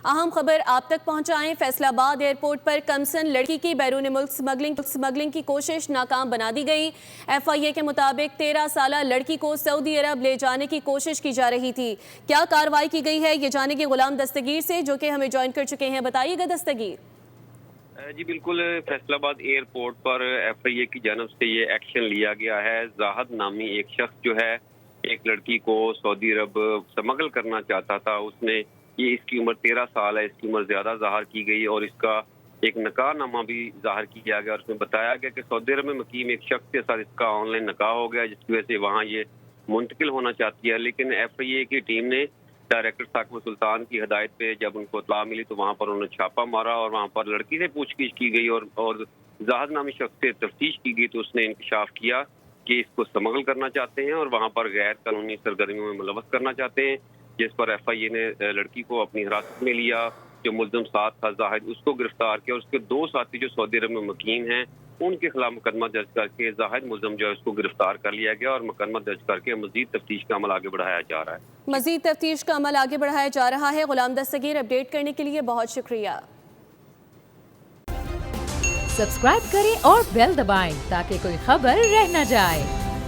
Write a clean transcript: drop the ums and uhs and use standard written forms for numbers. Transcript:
اہم خبر آپ تک پہنچائیں۔ فیصل آباد ایئرپورٹ پر کمسن لڑکی کی بیرون ملک سمگلنگ کی کوشش ناکام بنا دی گئی۔ ایف آئی اے کے مطابق 13 سالہ لڑکی کو سعودی عرب لے جانے کی کوشش کی جا رہی تھی۔ کیا کارروائی کی گئی ہے، یہ جانیں گے غلام دستگیر سے جو کہ ہمیں جوائن کر چکے ہیں۔ بتائیے گا دستگیر۔ جی بالکل، فیصل آباد ایئرپورٹ پر ایف آئی اے کی جانب سے یہ ایکشن لیا گیا ہے۔ زاہد نامی ایک شخص جو ہے ایک لڑکی کو سعودی عرب سمگل کرنا چاہتا تھا۔ اس کی عمر 13 سال ہے، اس کی عمر زیادہ ظاہر کی گئی اور اس کا ایک نکاح نامہ بھی ظاہر کیا گیا اور اس میں بتایا گیا کہ سعودی عرب میں مقیم ایک شخص کے ساتھ اس کا آن لائن نکاح ہو گیا، جس کی وجہ سے وہاں یہ منتقل ہونا چاہتی ہے۔ لیکن ایف آئی اے کی ٹیم نے ڈائریکٹر ثاقب سلطان کی ہدایت پہ جب ان کو اطلاع ملی تو وہاں پر انہوں نے چھاپا مارا اور وہاں پر لڑکی سے پوچھ گچھ کی گئی اور زاہد نامی شخص سے تفتیش کی گئی تو اس نے انکشاف کیا کہ اس کو سمگل کرنا چاہتے ہیں اور وہاں پر غیر قانونی سرگرمیوں میں ملوث کرنا چاہتے ہیں، جس پر ایف آئی اے نے لڑکی کو اپنی حراست میں لیا۔ جو ملزم ساتھ تھا زاہد، اس کو گرفتار کیا اور اس کے 2 ساتھی جو سعودی عرب میں مقیم ہیں ان کے خلاف مقدمہ درج کر کے زاہد ملزم جو ہے اس کو گرفتار کر لیا گیا اور مقدمہ درج کر کے مزید تفتیش کا عمل آگے بڑھایا جا رہا ہے۔ مزید تفتیش کا عمل آگے بڑھایا جا رہا ہے۔ غلام دستگیر اپڈیٹ کرنے کے لیے بہت شکریہ۔ سبسکرائب کریں اور بیل دبائیں تاکہ کوئی خبر رہ نہ جائے۔